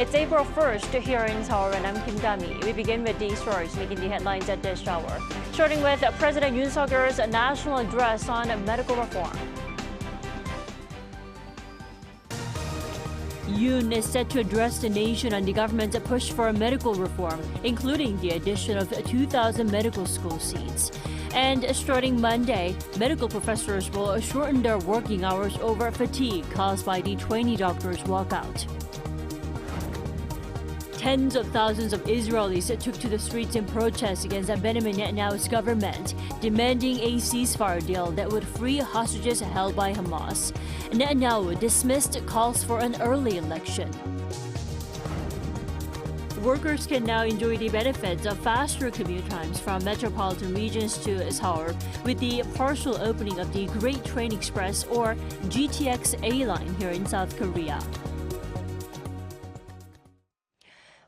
It's April 1st here in Seoul, and I'm Kim Dami. We begin with these stories making the headlines at this hour. Starting with President Yoon Suk-yeol's national address on medical reform. Yoon is set to address the nation on the government's push for medical reform, including the addition of 2,000 medical school seats. And starting Monday, medical professors will shorten their working hours over fatigue caused by the trainee doctors' walkout. Tens of thousands of Israelis took to the streets in protest against Benjamin Netanyahu's government, demanding a ceasefire deal that would free hostages held by Hamas. Netanyahu dismissed calls for an early election. Workers can now enjoy the benefits of faster commute times from metropolitan regions to Seoul with the partial opening of the Great Train Express or GTX-A line here in South Korea.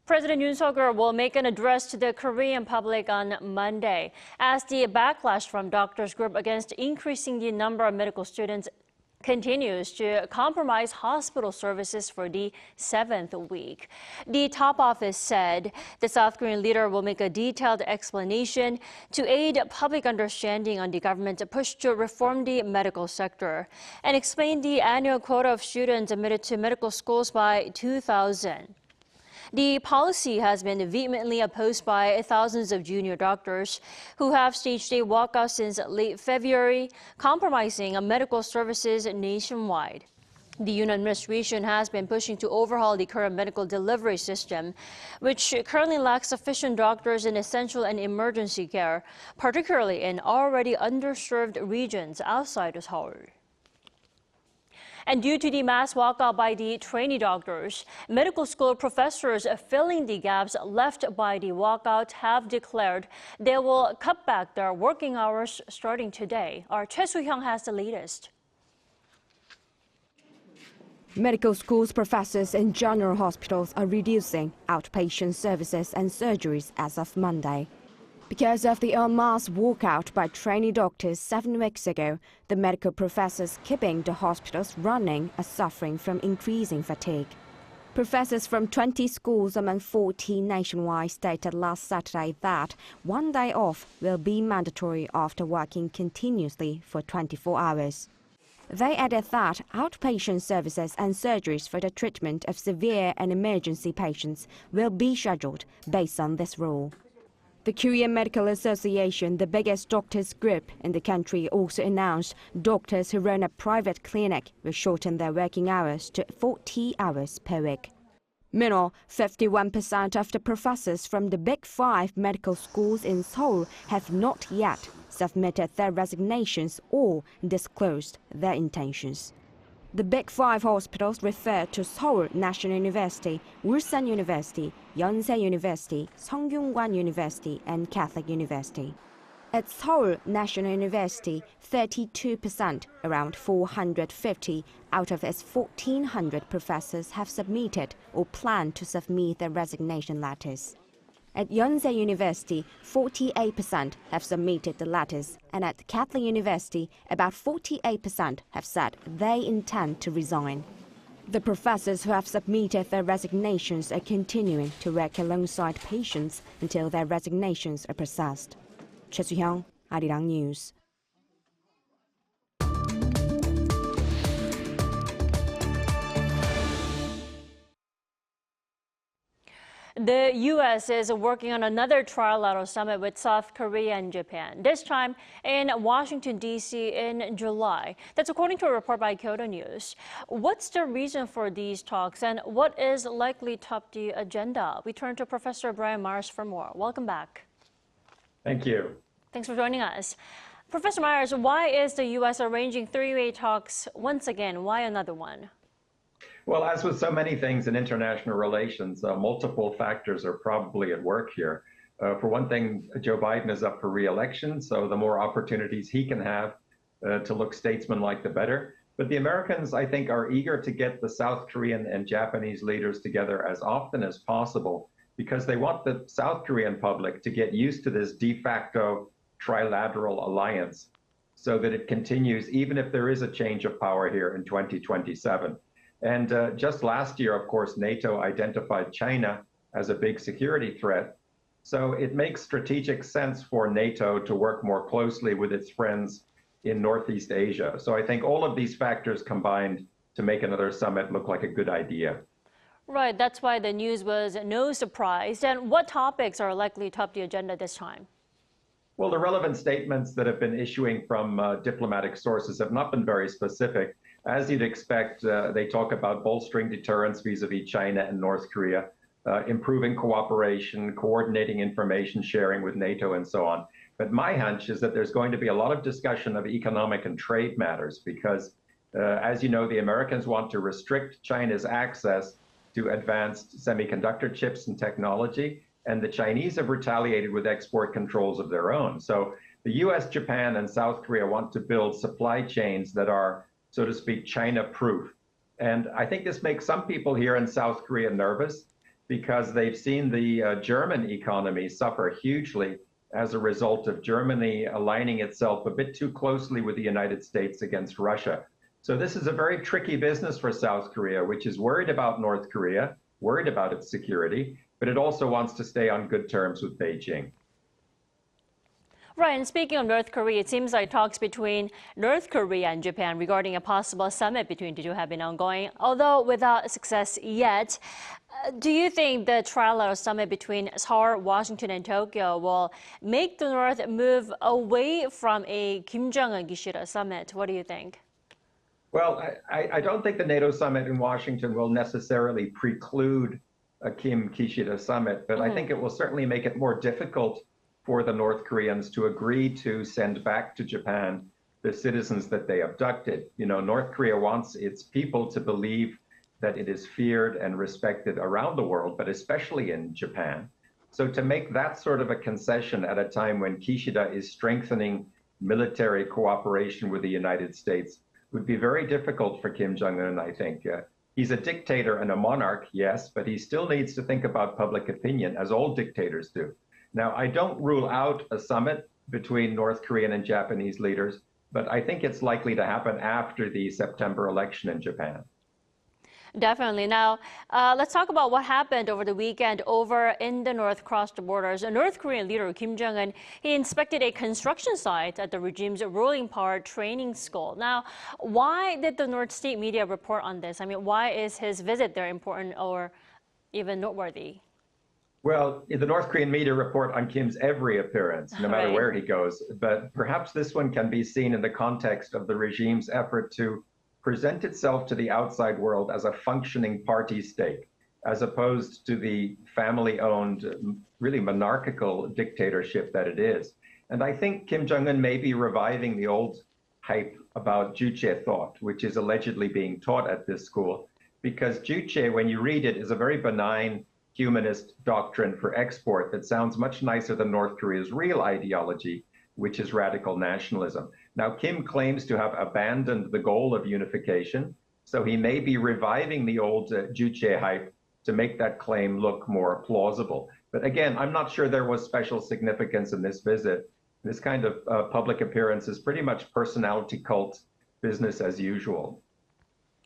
President Yoon Suk-yeol will make an address to the Korean public on Monday as the backlash from doctors' group against increasing the number of medical students continues to compromise hospital services for the 7th week. The top office said the South Korean leader will make a detailed explanation to aid public understanding on the government's push to reform the medical sector and explain the annual quota of students admitted to medical schools by 2,000. The policy has been vehemently opposed by thousands of junior doctors who have staged a walkout since late February, compromising medical services nationwide. The Yoon administration has been pushing to overhaul the current medical delivery system, which currently lacks sufficient doctors in essential and emergency care, particularly in already underserved regions outside of Seoul. And due to the mass walkout by the trainee doctors, medical school professors filling the gaps left by the walkout have declared they will cut back their working hours starting today. Our Choi Soo-hyung has the latest. Medical schools professors in general hospitals are reducing outpatient services and surgeries as of Monday. Because of the en masse walkout by trainee doctors 7 weeks ago, the medical professors keeping the hospitals running are suffering from increasing fatigue. Professors from 20 schools among 14 nationwide stated last Saturday that 1 day off will be mandatory after working continuously for 24 hours. They added that outpatient services and surgeries for the treatment of severe and emergency patients will be scheduled based on this rule. The Korean Medical Association, the biggest doctors group in the country, also announced doctors who run a private clinic will shorten their working hours to 40 hours per week. Meanwhile, 51% of the professors from the Big Five medical schools in Seoul have not yet submitted their resignations or disclosed their intentions. The Big Five hospitals refer to Seoul National University, Ulsan University, Yonsei University, Seongkyungwan University, and Catholic University. At Seoul National University, 32%, around 450 out of its 1,400 professors have submitted or plan to submit their resignation letters. At Yonsei University, 48% have submitted the letters, and at Catholic University, about 48% have said they intend to resign. The professors who have submitted their resignations are continuing to work alongside patients until their resignations are processed. Choi Soo-hyung, Arirang News. The U.S. is working on another Trilateral Summit with South Korea and Japan, this time in Washington, D.C. in July. That's according to a report by Kyodo News. What's the reason for these talks and what is likely top the agenda? We turn to Professor Brian Myers for more. Welcome back. Thank you. Thanks for joining us. Professor Myers, why is the U.S. arranging three-way talks once again? Why another one? Well, as with so many things in international relations, multiple factors are probably at work here. For one thing, Joe Biden is up for re-election, so the more opportunities he can have to look statesmanlike, the better. But the Americans, I think, are eager to get the South Korean and Japanese leaders together as often as possible because they want the South Korean public to get used to this de facto trilateral alliance so that it continues even if there is a change of power here in 2027. And just last year, of course, NATO identified China as a big security threat. So it makes strategic sense for NATO to work more closely with its friends in Northeast Asia. So I think all of these factors combined to make another summit look like a good idea. Right, that's why the news was no surprise. And what topics are likely to top the agenda this time? Well, the relevant statements that have been issuing from diplomatic sources have not been very specific. As you'd expect, they talk about bolstering deterrence vis-a-vis China and North Korea, improving cooperation, coordinating information sharing with NATO, and so on. But my hunch is that there's going to be a lot of discussion of economic and trade matters because, as you know, the Americans want to restrict China's access to advanced semiconductor chips and technology, and the Chinese have retaliated with export controls of their own. So the US, Japan, and South Korea want to build supply chains that are, so to speak, China-proof. And I think this makes some people here in South Korea nervous because they've seen the German economy suffer hugely as a result of Germany aligning itself a bit too closely with the United States against Russia. So this is a very tricky business for South Korea, which is worried about North Korea, worried about its security, but it also wants to stay on good terms with Beijing. Right, and speaking of North Korea, it seems like talks between North Korea and Japan regarding a possible summit between the two have been ongoing, although without success yet. Do you think the Trilateral Summit between Seoul, Washington, and Tokyo will make the North move away from a Kim Jong-un-Kishida summit? What do you think? Well, I don't think the NATO summit in Washington will necessarily preclude a Kim-Kishida summit, but I think it will certainly make it more difficult for the North Koreans to agree to send back to Japan the citizens that they abducted. You know, North Korea wants its people to believe that it is feared and respected around the world, but especially in Japan. So to make that sort of a concession at a time when Kishida is strengthening military cooperation with the United States would be very difficult for Kim Jong-un, I think. He's a dictator and a monarch, yes, but he still needs to think about public opinion, as all dictators do. Now, I don't rule out a summit between North Korean and Japanese leaders, but I think it's likely to happen after the September election in Japan. Definitely. Now, let's talk about what happened over the weekend over in the north, across the borders. A North Korean leader, Kim Jong-un, he inspected a construction site at the regime's ruling power training school. Now, why did the North State media report on this? I mean, why is his visit there important or even noteworthy? Well, the North Korean media report on Kim's every appearance, no matter where he goes. But perhaps this one can be seen in the context of the regime's effort to present itself to the outside world as a functioning party state, as opposed to the family-owned, really monarchical dictatorship that it is. And I think Kim Jong-un may be reviving the old hype about Juche thought, which is allegedly being taught at this school, because Juche, when you read it, is a very benign humanist doctrine for export that sounds much nicer than North Korea's real ideology, which is radical nationalism. Now, Kim claims to have abandoned the goal of unification, so he may be reviving the old Juche hype to make that claim look more plausible. But again, I'm not sure there was special significance in this visit. This kind of public appearance is pretty much personality cult business as usual.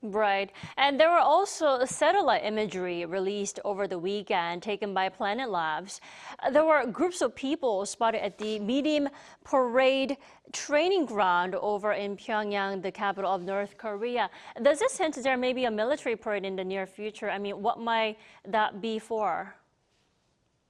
Right. And there were also satellite imagery released over the weekend taken by Planet Labs. There were groups of people spotted at the Medium Parade training ground over in Pyongyang, the capital of North Korea. Does this hint there may be a military parade in the near future? I mean, what might that be for?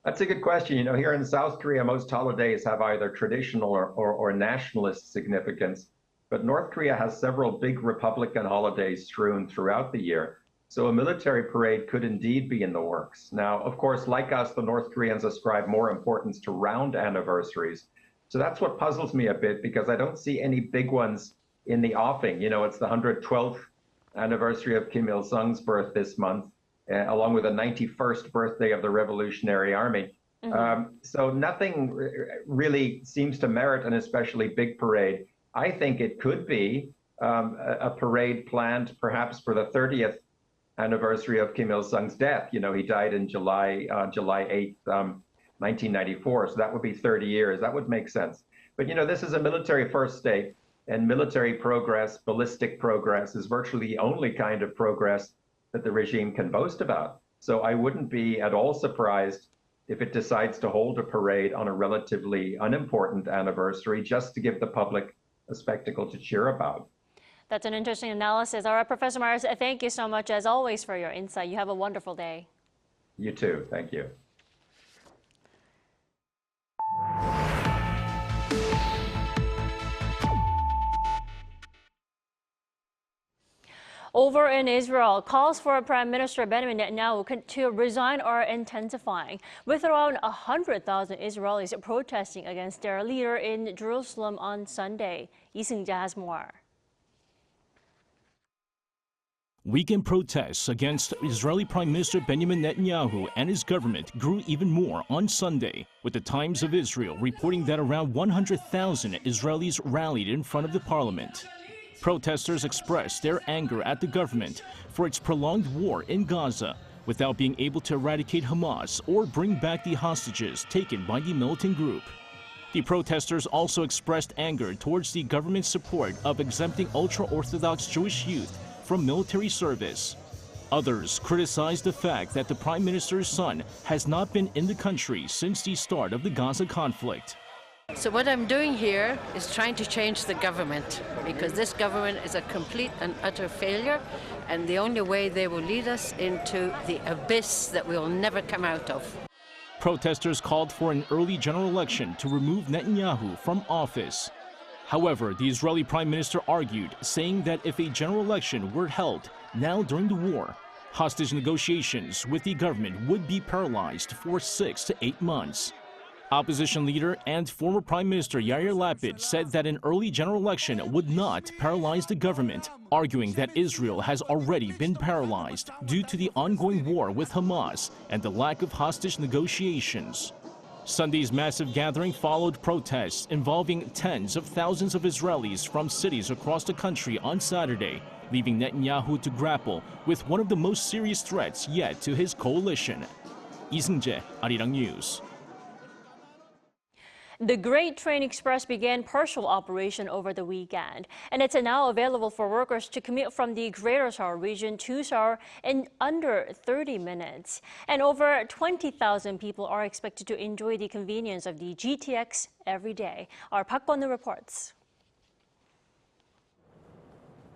That's a good question. You know, here in South Korea, most holidays have either traditional or nationalist significance. But North Korea has several big Republican holidays strewn throughout the year, so a military parade could indeed be in the works. Now, of course, like us, the North Koreans ascribe more importance to round anniversaries. So that's what puzzles me a bit, because I don't see any big ones in the offing. You know, it's the 112th anniversary of Kim Il-sung's birth this month, along with the 91st birthday of the Revolutionary Army. So nothing really seems to merit an especially big parade. I think it could be a parade planned perhaps for the 30th anniversary of Kim Il-sung's death. You know, he died in July 8th, 1994. So that would be 30 years. That would make sense. But, you know, this is a military first state, and military progress, ballistic progress, is virtually the only kind of progress that the regime can boast about. So I wouldn't be at all surprised if it decides to hold a parade on a relatively unimportant anniversary just to give the public a spectacle to cheer about. That's an interesting analysis. All right, Professor Myers, thank you so much, as always, for your insight. You have a wonderful day. You too. Thank you. Over in Israel, calls for Prime Minister Benjamin Netanyahu to resign are intensifying, with around 100,000 Israelis protesting against their leader in Jerusalem on Sunday. Lee Seung-jae has more. Weekend protests against Israeli Prime Minister Benjamin Netanyahu and his government grew even more on Sunday, with the Times of Israel reporting that around 100,000 Israelis rallied in front of the parliament. Protesters expressed their anger at the government for its prolonged war in Gaza without being able to eradicate Hamas or bring back the hostages taken by the militant group. The protesters also expressed anger towards the government's support of exempting ultra-Orthodox Jewish youth from military service. Others criticized the fact that the Prime Minister's son has not been in the country since the start of the Gaza conflict. So what I'm doing here is trying to change the government, because this government is a complete and utter failure, and the only way they will lead us into the abyss that we will never come out of. Protesters called for an early general election to remove Netanyahu from office. However, the Israeli Prime Minister argued, saying that if a general election were held now during the war, hostage negotiations with the government would be paralyzed for 6 to 8 months. Opposition leader and former Prime Minister Yair Lapid said that an early general election would not paralyze the government, arguing that Israel has already been paralyzed due to the ongoing war with Hamas and the lack of hostage negotiations. Sunday's massive gathering followed protests involving tens of thousands of Israelis from cities across the country on Saturday, leaving Netanyahu to grapple with one of the most serious threats yet to his coalition. Lee Seung-jae, Arirang News. The Great Train Express began partial operation over the weekend, and it's now available for workers to commute from the Greater Seoul region to Seoul in under 30 minutes. And over 20,000 people are expected to enjoy the convenience of the GTX every day. Our Park Bonu reports.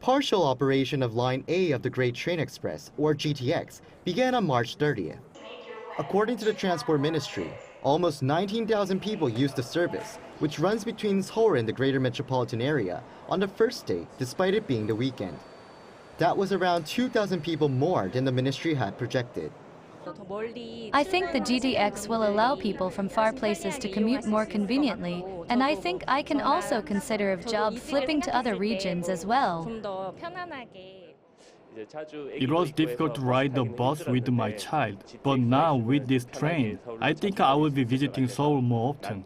Partial operation of Line A of the Great Train Express, or GTX, began on March 30th. According to the Transport Ministry, almost 19,000 people used the service, which runs between Seoul and the greater metropolitan area, on the first day, despite it being the weekend. That was around 2,000 people more than the ministry had projected. I think the GTX will allow people from far places to commute more conveniently, and I think I can also consider of job flipping to other regions as well. It was difficult to ride the bus with my child, but now with this train, I think I will be visiting Seoul more often.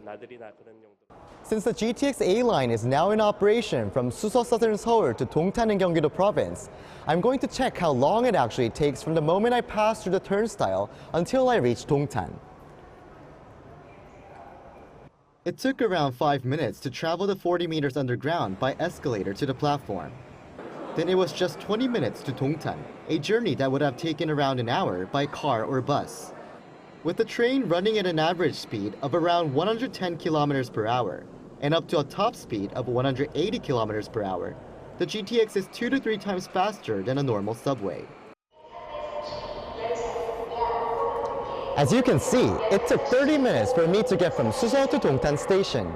Since the GTX-A line is now in operation from Suso Southern Seoul to Dongtan in Gyeonggi-do Province, I'm going to check how long it actually takes from the moment I pass through the turnstile until I reach Dongtan. It took around 5 minutes to travel the 40 meters underground by escalator to the platform. Then it was just 20 minutes to Dongtan, a journey that would have taken around an hour by car or bus. With the train running at an average speed of around 110 kilometers per hour and up to a top speed of 180 kilometers per hour, the GTX is 2 to 3 times faster than a normal subway. As you can see, it took 30 minutes for me to get from Suso to Dongtan station.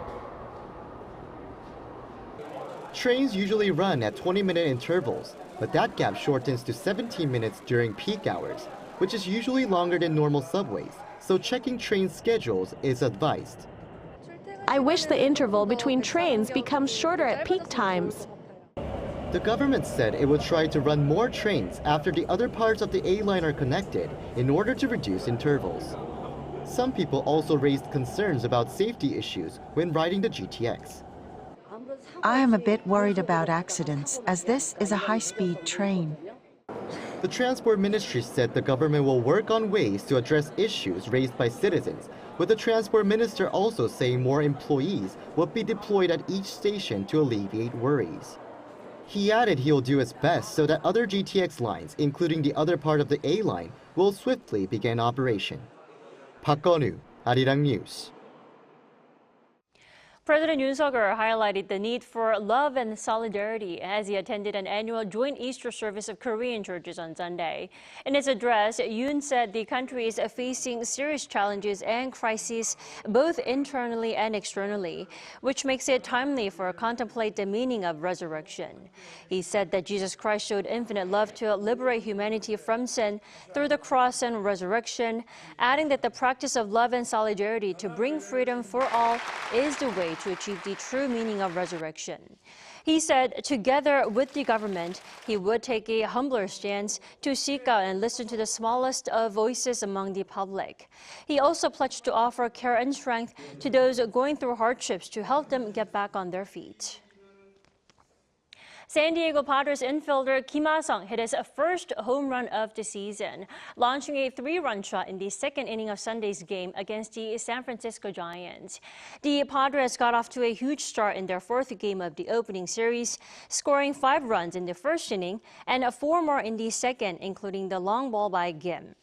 Trains usually run at 20-minute intervals, but that gap shortens to 17 minutes during peak hours, which is usually longer than normal subways, so checking train schedules is advised. I wish the interval between trains becomes shorter at peak times. The government said it would try to run more trains after the other parts of the A line are connected in order to reduce intervals. Some people also raised concerns about safety issues when riding the GTX. I am a bit worried about accidents, as this is a high-speed train. The Transport Ministry said the government will work on ways to address issues raised by citizens, with the Transport Minister also saying more employees will be deployed at each station to alleviate worries. He added he'll do his best so that other GTX lines, including the other part of the A line, will swiftly begin operation. Park Gon-woo, Arirang News. President Yoon highlighted the need for love and solidarity as he attended an annual joint Easter service of Korean churches on Sunday. In his address, Yoon said the country is facing serious challenges and crises both internally and externally, which makes it timely for contemplate the meaning of resurrection. He said that Jesus Christ showed infinite love to liberate humanity from sin through the cross and resurrection, adding that the practice of love and solidarity to bring freedom for all is the way to achieve the true meaning of resurrection. He said, together with the government, he would take a humbler stance to seek out and listen to the smallest of voices among the public. He also pledged to offer care and strength to those going through hardships to help them get back on their feet. San Diego Padres infielder Kim Ha-seong hit his first home run of the season, launching a 3-run shot in the second inning of Sunday's game against the San Francisco Giants. The Padres got off to a huge start in their 4th game of the opening series, scoring 5 runs in the first inning and 4 more in the second, including the long ball by Kim.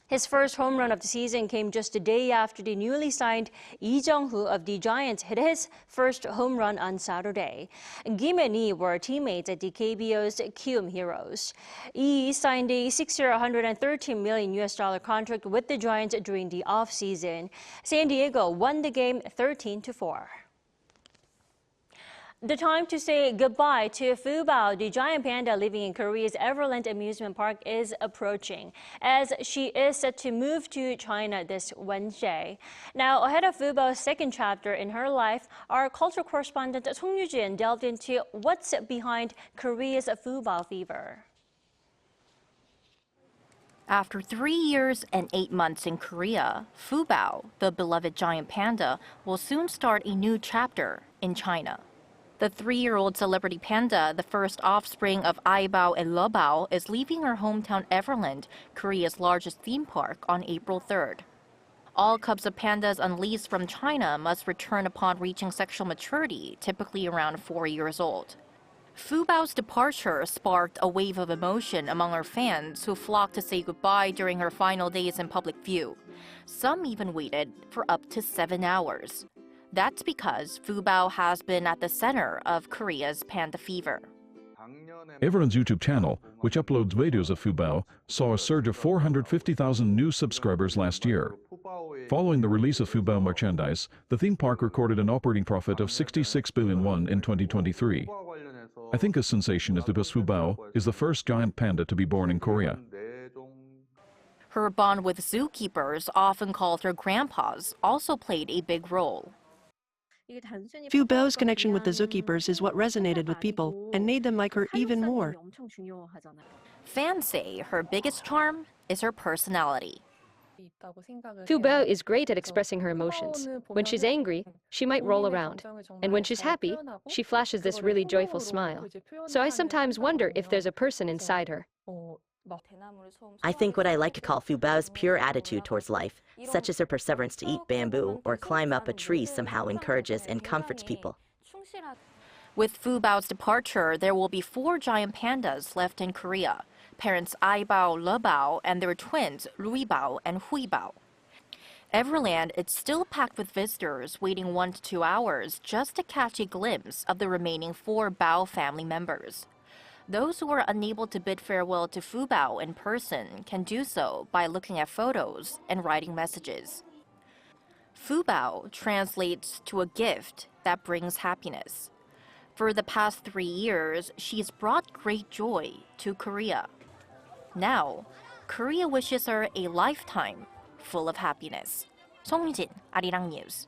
His first home run of the season came just a day after the newly signed Lee Jung-hoo of the Giants hit his first home run on Saturday. Kim and Lee were teammates at the KBO's Kium Heroes. Lee signed a 6-year, $113 million contract with the Giants during the offseason. San Diego won the game 13-4. The time to say goodbye to FuBao, the giant panda living in Korea's Everland amusement park, is approaching, as she is set to move to China this Wednesday. Now, ahead of FuBao's second chapter in her life, our cultural correspondent Song Yu-jin delved into what's behind Korea's FuBao fever. After 3 years and 8 months in Korea, FuBao, the beloved giant panda, will soon start a new chapter in China. The 3-year-old celebrity panda, the first offspring of Aibao and Lebao, is leaving her hometown Everland, Korea's largest theme park, on April 3rd. All cubs of pandas unleashed from China must return upon reaching sexual maturity, typically around 4 years old. FuBao's departure sparked a wave of emotion among her fans who flocked to say goodbye during her final days in public view. Some even waited for up to 7 hours. That's because FuBao has been at the center of Korea's Panda Fever. Everland's YouTube channel, which uploads videos of FuBao, saw a surge of 450,000 new subscribers last year. Following the release of FuBao merchandise, the theme park recorded an operating profit of 66 billion won in 2023. I think a sensation is because FuBao is the first giant panda to be born in Korea. Her bond with zookeepers, often called her grandpas, also played a big role. FuBao's connection with the zookeepers is what resonated with people and made them like her even more. Fans say her biggest charm is her personality. FuBao is great at expressing her emotions. When she's angry, she might roll around. And when she's happy, she flashes this really joyful smile. So I sometimes wonder if there's a person inside her. I think what I like to call FuBao's pure attitude towards life, such as her perseverance to eat bamboo or climb up a tree, somehow encourages and comforts people. With FuBao's departure, there will be 4 giant pandas left in Korea. Parents Aibao, Lebao, and their twins Ruibao and Huibao. Everland is still packed with visitors waiting 1 to 2 hours just to catch a glimpse of the remaining 4 Bao family members. Those who are unable to bid farewell to FuBao in person can do so by looking at photos and writing messages. FuBao translates to a gift that brings happiness. For the past 3 years, she's brought great joy to Korea. Now, Korea wishes her a lifetime full of happiness. Song Yu-jin, Arirang News.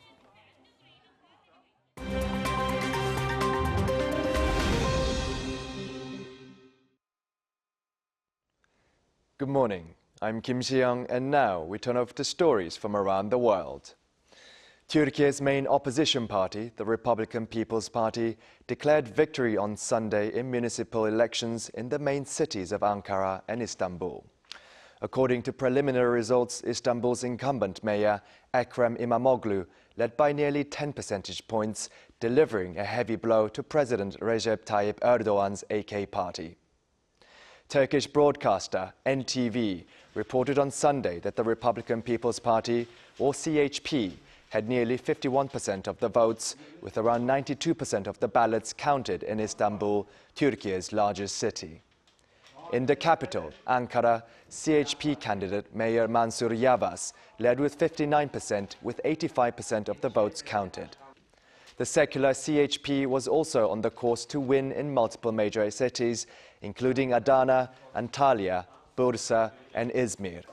Good morning, I'm Kim Si-young, and now we turn over to stories from around the world. Türkiye's main opposition party, the Republican People's Party, declared victory on Sunday in municipal elections in the main cities of Ankara and Istanbul. According to preliminary results, Istanbul's incumbent mayor, Ekrem İmamoğlu, led by nearly 10 percentage points, delivering a heavy blow to President Recep Tayyip Erdogan's AK party. Turkish broadcaster NTV reported on Sunday that the Republican People's Party, or CHP, had nearly 51% of the votes, with around 92% of the ballots counted in Istanbul, Türkiye's largest city. In the capital, Ankara, CHP candidate Mayor Mansur Yavaş led with 59%, with 85% of the votes counted. The secular CHP was also on the course to win in multiple major cities, including Adana, Antalya, Bursa, and Izmir.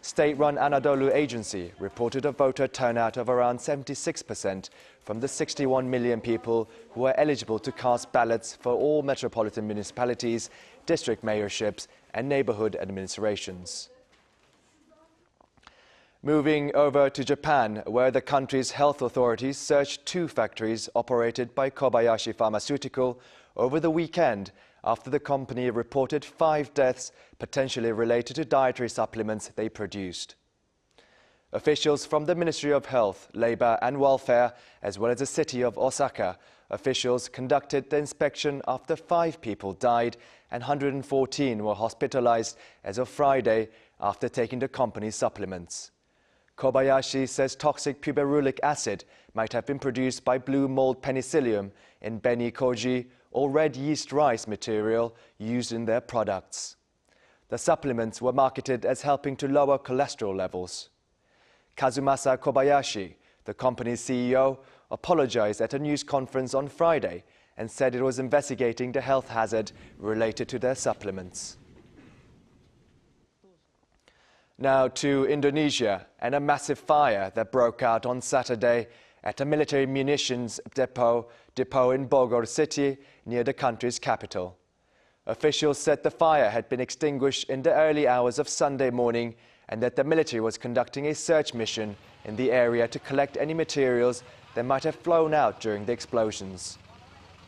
State-run Anadolu Agency reported a voter turnout of around 76% from the 61 million people who are eligible to cast ballots for all metropolitan municipalities, district mayorships, and neighborhood administrations. Moving over to Japan, where the country's health authorities searched 2 factories operated by Kobayashi Pharmaceutical over the weekend after the company reported 5 deaths potentially related to dietary supplements they produced. Officials from the Ministry of Health, Labor and Welfare, as well as the city of Osaka, officials conducted the inspection after 5 people died and 114 were hospitalized as of Friday after taking the company's supplements. Kobayashi says toxic puberulic acid might have been produced by blue mold penicillium in beni koji, or red yeast rice material used in their products. The supplements were marketed as helping to lower cholesterol levels. Kazumasa Kobayashi, the company's CEO, apologized at a news conference on Friday and said it was investigating the health hazard related to their supplements. Now to Indonesia and a massive fire that broke out on Saturday at a military munitions depot in Bogor City near the country's capital. Officials said the fire had been extinguished in the early hours of Sunday morning and that the military was conducting a search mission in the area to collect any materials that might have flown out during the explosions.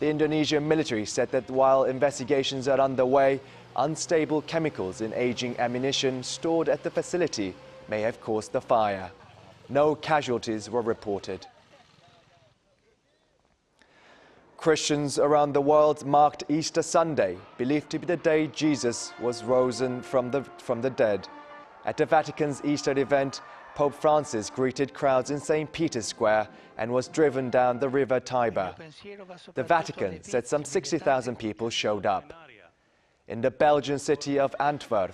The Indonesian military said that while investigations are underway, unstable chemicals in aging ammunition stored at the facility may have caused the fire. No casualties were reported. Christians around the world marked Easter Sunday, believed to be the day Jesus was risen from the dead. At the Vatican's Easter event, Pope Francis greeted crowds in St. Peter's Square and was driven down the river Tiber. The Vatican said some 60,000 people showed up. In the Belgian city of Antwerp,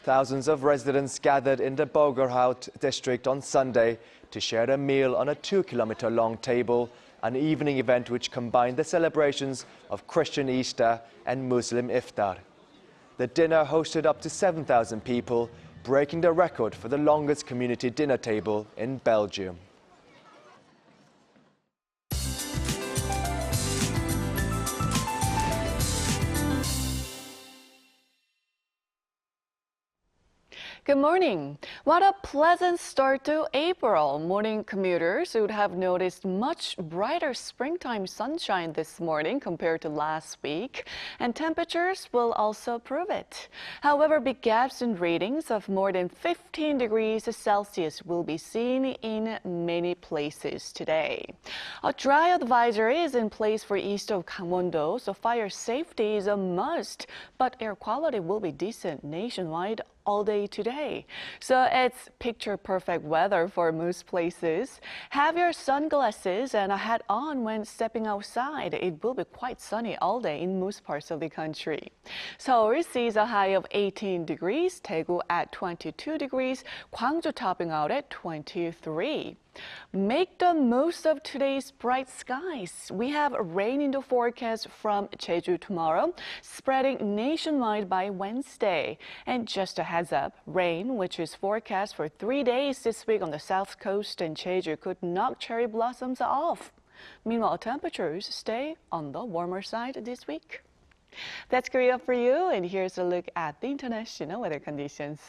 thousands of residents gathered in the Bogerhout district on Sunday to share a meal on a 2-kilometer-long table, an evening event which combined the celebrations of Christian Easter and Muslim Iftar. The dinner hosted up to 7,000 people, breaking the record for the longest community dinner table in Belgium. Good morning. What a pleasant start to April. Morning commuters would have noticed much brighter springtime sunshine this morning compared to last week, and temperatures will also prove it. However, big gaps in readings of more than 15 degrees Celsius will be seen in many places today. A dry advisory is in place for east of Gangwon-do, so fire safety is a must, but air quality will be decent nationwide all day today. So it's picture-perfect weather for most places. Have your sunglasses and a hat on when stepping outside. It will be quite sunny all day in most parts of the country. Seoul sees a high of 18 degrees, Daegu at 22 degrees, Gwangju topping out at 23. Make the most of today's bright skies. We have rain in the forecast from Jeju tomorrow, spreading nationwide by Wednesday. And just a heads up, rain, which is forecast for 3 days this week on the south coast and Jeju, could knock cherry blossoms off. Meanwhile, temperatures stay on the warmer side this week. That's Korea for you, and here's a look at the international weather conditions.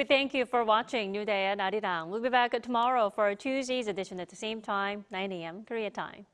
We thank you for watching New Day at Arirang. We'll be back tomorrow for Tuesday's edition at the same time, 9 a.m. Korea time.